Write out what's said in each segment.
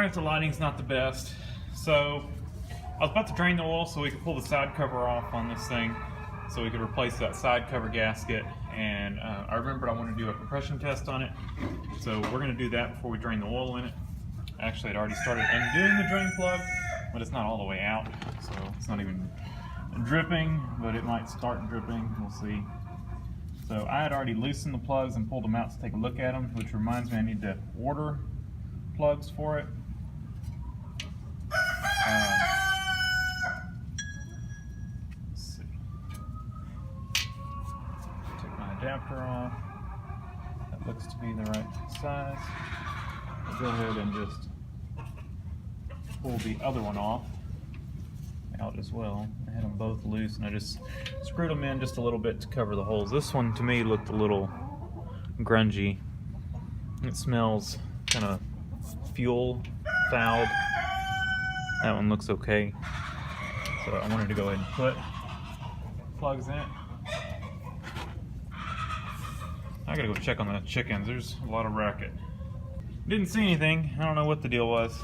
Sorry if the lighting's not the best. So I was about to drain the oil so we could pull the side cover off on this thing so we could replace that side cover gasket, and I remembered I wanted to do a compression test on it, so we're going to do that before we drain the oil in it. Actually, I'd already started undoing the drain plug, but it's not all the way out, so it's not even dripping, but it might start dripping. We'll see. So I had already loosened the plugs and pulled them out to take a look at them, which reminds me I need to order plugs for it. Let's see. Take my adapter off. That looks to be the right size. I'll go ahead and just pull the other one off out as well. I had them both loose and I just screwed them in just a little bit to cover the holes. This one to me looked a little grungy. It smells kind of fuel fouled. That one looks okay. So I wanted to go ahead and put plugs in it. I gotta go check on the chickens. There's a lot of racket. Didn't see anything. I don't know what the deal was.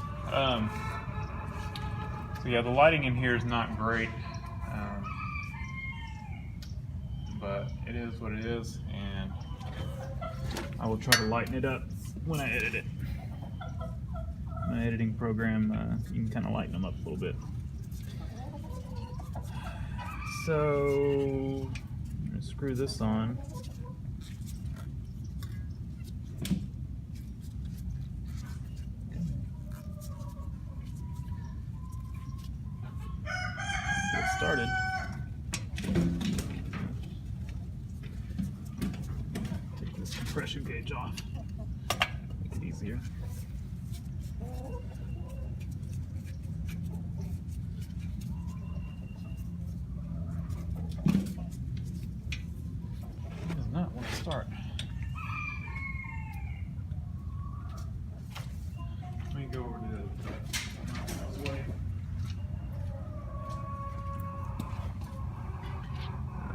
So yeah, the lighting in here is not great, but it is what it is, and I will try to lighten it up when I edit it. My editing program, you can kind of lighten them up a little bit. So I'm going to screw this on. Get started. Take this compression gauge off. Make it easier. Start. Let me go over to the way.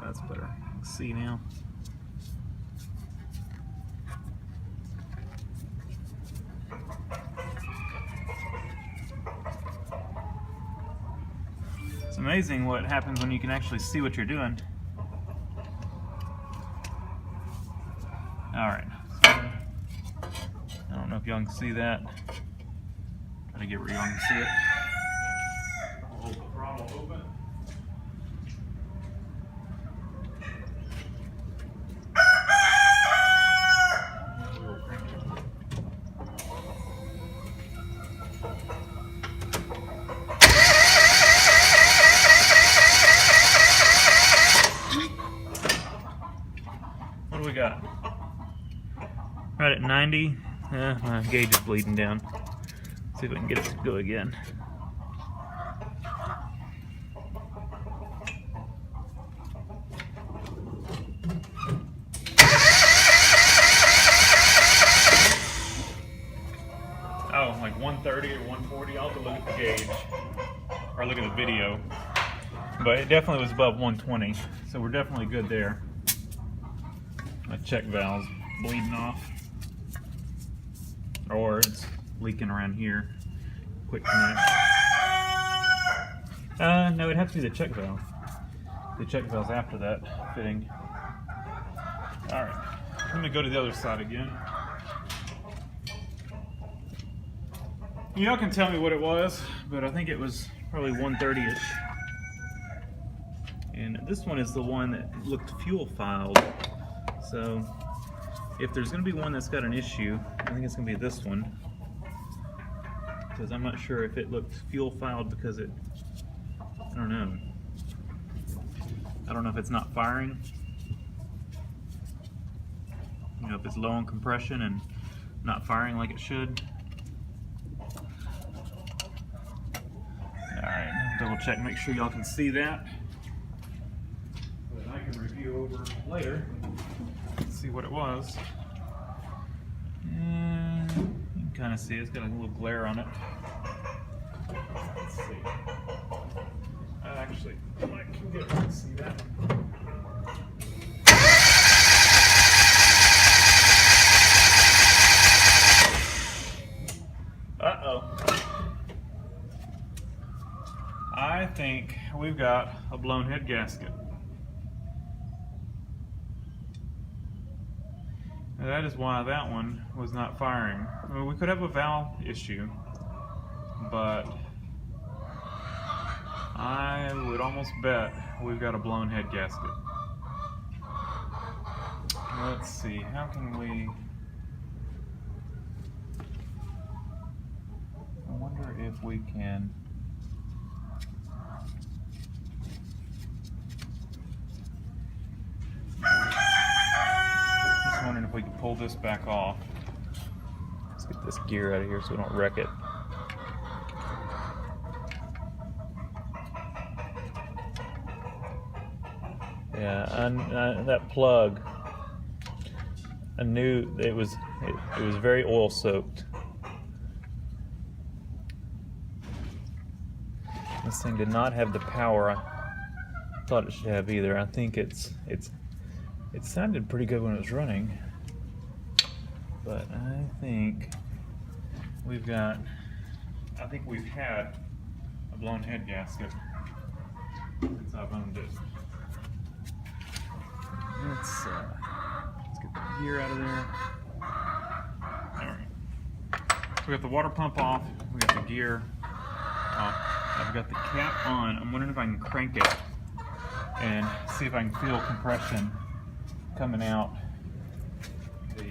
That's better. I can see now. It's amazing what happens when you can actually see what you're doing. Alright, so I don't know if y'all can see that. Try to get where y'all can see it. I'll hold the throttle open. What do we got? Right at 90. My gauge is bleeding down. See if I can get it to go again. Oh, like 130 or 140. I'll have to look at the gauge or look at the video. But it definitely was above 120, so we're definitely good there. My check valve's bleeding off. Or it's leaking around here. Quick connect. No, it'd have to be the check valve. The check valve's after that fitting. Alright, I'm gonna go to the other side again. Y'all can tell me what it was, but I think it was probably 130-ish. And this one is the one that looked fuel filed. So if there's going to be one that's got an issue, I think it's going to be this one, because I'm not sure if it looked fuel filed because it, I don't know if it's not firing, you know, if it's low on compression and not firing like it should. Alright, double check, make sure y'all can see that, but I can review over later. See what it was. And you can kind of see it's got a little glare on it. Let's see. Actually, I can get to see that. Uh-oh. we've got a blown head gasket. Now that is why that one was not firing. I mean, we could have a valve issue, but I would almost bet we've got a blown head gasket. Let's see, how can we... I wonder if we can... Just wondering if we can pull this back off. Let's get this gear out of here so we don't wreck it. Yeah, and that plug, I knew it was very oil soaked. This thing did not have the power I thought it should have either. I think it sounded pretty good when it was running, but I think we've had a blown head gasket since I've owned it. Let's get the gear out of there. Alright. We got the water pump off, we got the gear off. I've got the cap on. I'm wondering if I can crank it and see if I can feel compression coming out the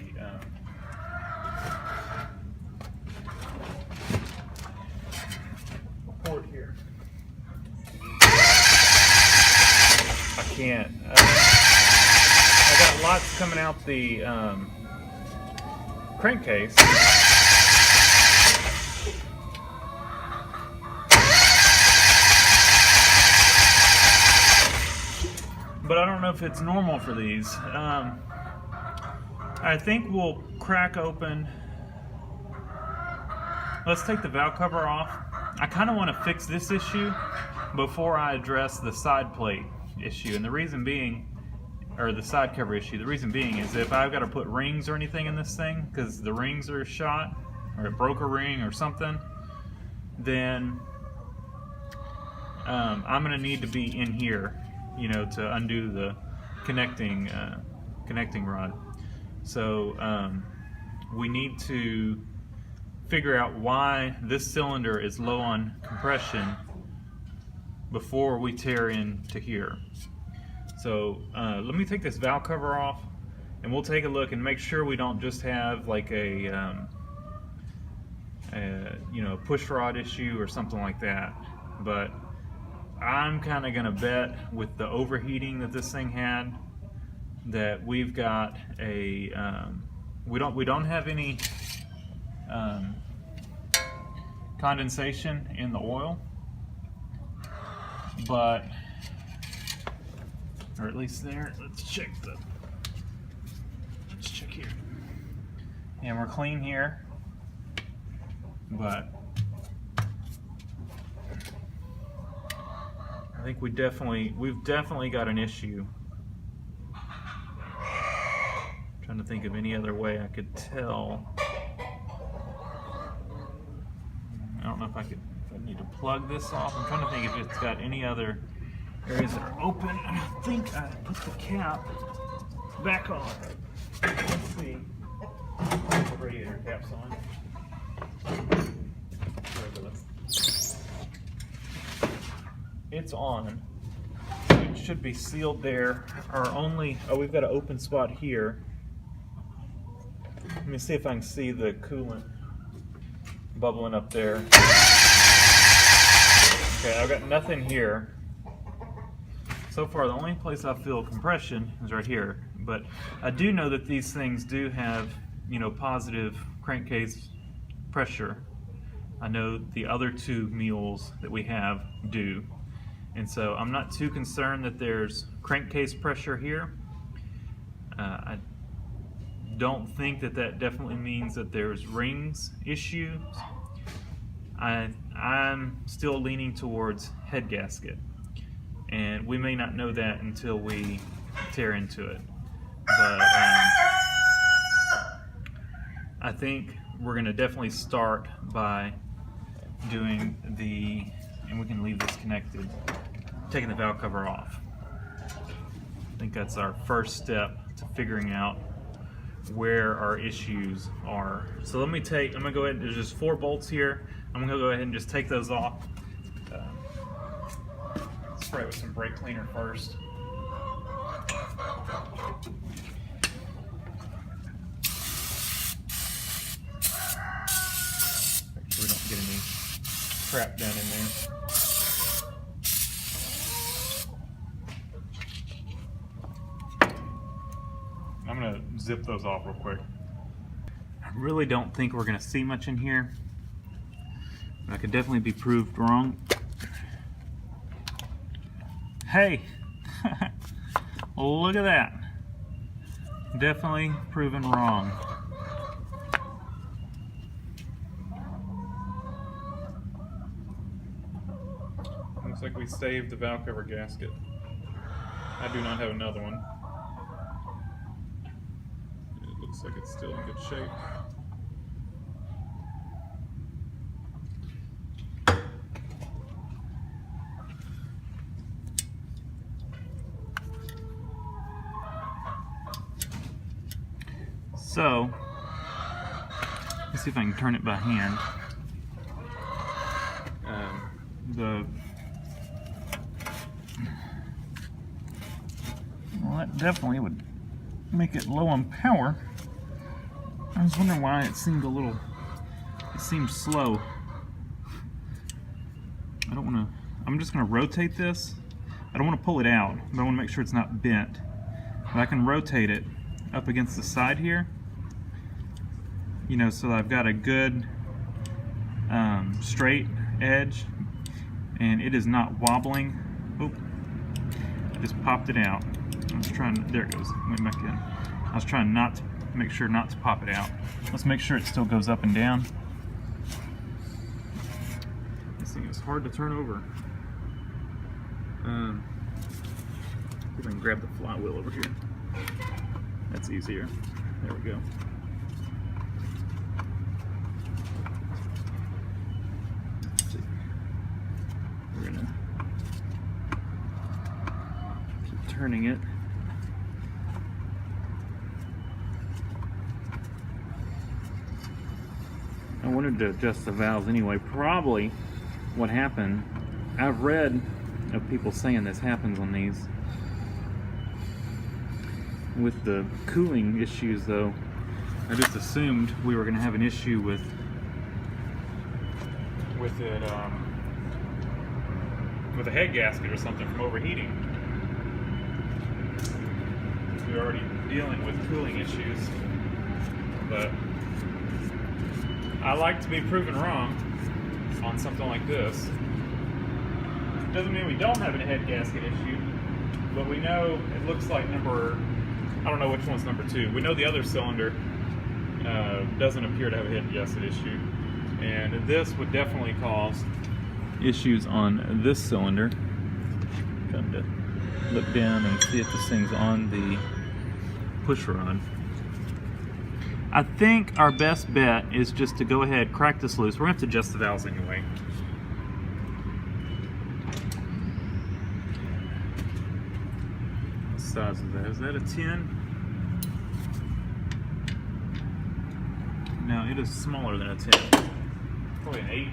port here. I can't. I got lots coming out the crankcase. But I don't know if it's normal for these. I think we'll crack open. Let's take the valve cover off. I kind of want to fix this issue before I address the side plate issue. And the reason being, or the side cover issue, the reason being is if I've got to put rings or anything in this thing, because the rings are shot, or it broke a ring or something, then I'm going to need to be in here, you know, to undo the connecting rod. So we need to figure out why this cylinder is low on compression before we tear into here. So let me take this valve cover off and we'll take a look and make sure we don't just have like a you know, push rod issue or something like that. But I'm kind of gonna bet with the overheating that this thing had that we've got a we don't have any condensation in the oil, but or at least there. Let's check here, and we're clean here, but I think we've definitely got an issue. I'm trying to think of any other way I could tell. I don't know if I need to plug this off. I'm trying to think if it's got any other areas that are open. I think I put the cap back on. Let's see. The radiator cap's on. It's on. It should be sealed there. We've got an open spot here. Let me see if I can see the coolant bubbling up there. Okay, I've got nothing here. So far, the only place I feel compression is right here. But I do know that these things do have, you know, positive crankcase pressure. I know the other two mules that we have do. And so I'm not too concerned that there's crankcase pressure here. I don't think that definitely means that there's rings issues. I'm still leaning towards head gasket, and we may not know that until we tear into it. But I think we're going to definitely start by doing and we can leave this connected. taking the valve cover off. I think that's our first step to figuring out where our issues are. So I'm gonna go ahead, there's just 4 bolts here. I'm gonna go ahead and just take those off. Spray it with some brake cleaner first. Make sure we don't get any crap down in there. I'm gonna zip those off real quick. I really don't think we're gonna see much in here, but I could definitely be proved wrong. Hey, look at that. Definitely proven wrong. Looks like we saved the valve cover gasket. I do not have another one. It looks like it's still in good shape. So, let's see if I can turn it by hand. Well, that definitely would make it low on power. I was wondering why it seemed slow. I'm just going to rotate this. I don't want to pull it out, but I want to make sure it's not bent. But I can rotate it up against the side here, you know, so I've got a good straight edge and it is not wobbling. Oh, I just popped it out. I was trying, there it goes, went back in. I was trying not to, make sure not to pop it out. Let's make sure it still goes up and down. This thing is hard to turn over. See if I can grab the flywheel over here. That's easier. There we go. Let's see. We're gonna keep turning it. I wanted to adjust the valves anyway. Probably what happened, I've read of people saying this happens on these. With the cooling issues though, I just assumed we were going to have an issue with it, with a head gasket or something from overheating. We're already dealing with cooling issues, but I like to be proven wrong on something like this. Doesn't mean we don't have a head gasket issue, but we know it looks like I don't know which one's number 2. We know the other cylinder doesn't appear to have a head gasket issue, and this would definitely cause issues on this cylinder. Come to look down and see if this thing's on the push rod. I think our best bet is just to go ahead, crack this loose. We're going to have to adjust the valves anyway. What size is that? Is that a 10? No, it is smaller than a 10. Probably an 8.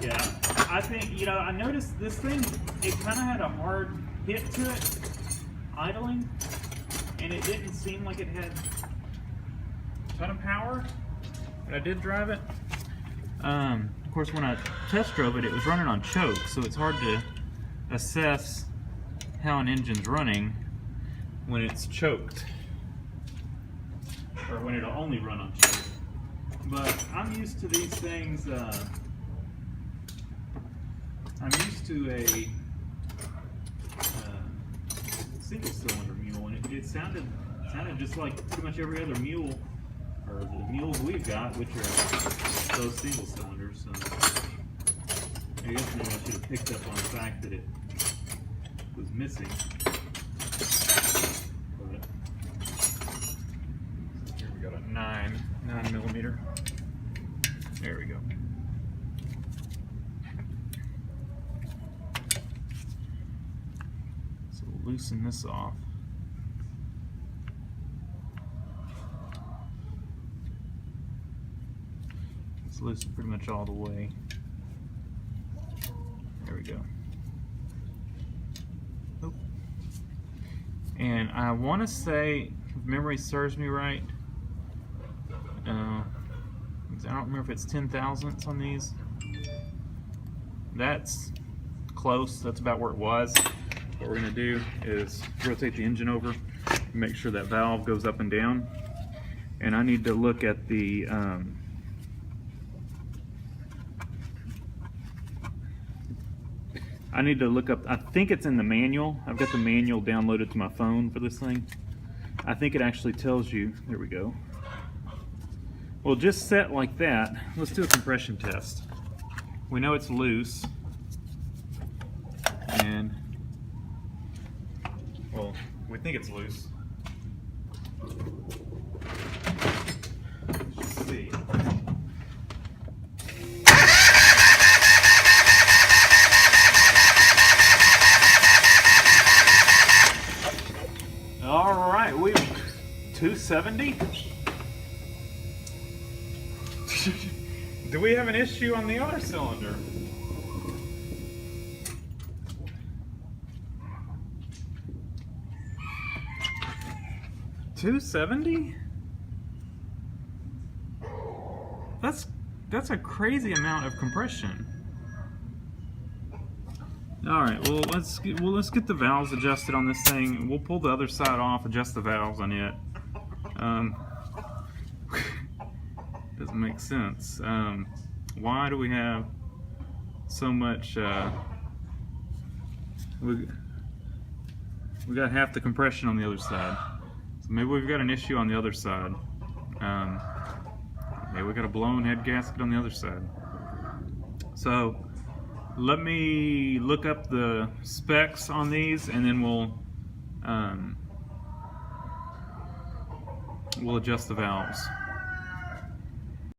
Yeah, I think, you know, I noticed this thing, it kind of had a hard hit to it, idling, and it didn't seem like it had a ton of power, but I did drive it. Of course, when I test drove it, it was running on choke, so it's hard to assess how an engine's running when it's choked, or when it'll only run on choke. But I'm used to these things. I'm used to a single cylinder mule, and it sounded just like pretty much every other mule, or the mules we've got, which are those single cylinders. So I guess maybe I should have picked up on the fact that it was missing. got a 9mm. There we go. So we'll loosen this off. It's loosened pretty much all the way. There we go. Oh. And I want to say, if memory serves me right, I don't remember if it's 10 thousandths on these. That's close. That's about where it was. What we're going to do is rotate the engine over, make sure that valve goes up and down. And I need to look at the I need to look up, I think it's in the manual. I've got the manual downloaded to my phone for this thing. I think it actually tells you, there we go. Well, just set like that. Let's do a compression test. We know it's loose. And, well, we think it's loose. Let's see. All right, we 270. Do we have an issue on the other cylinder? $270? That's a crazy amount of compression. All right, well let's get the valves adjusted on this thing. We'll pull the other side off, adjust the valves on it. Doesn't make sense. Why do we have so much? We got half the compression on the other side. So maybe we've got an issue on the other side. Maybe we got a blown head gasket on the other side. So let me look up the specs on these, and then we'll adjust the valves.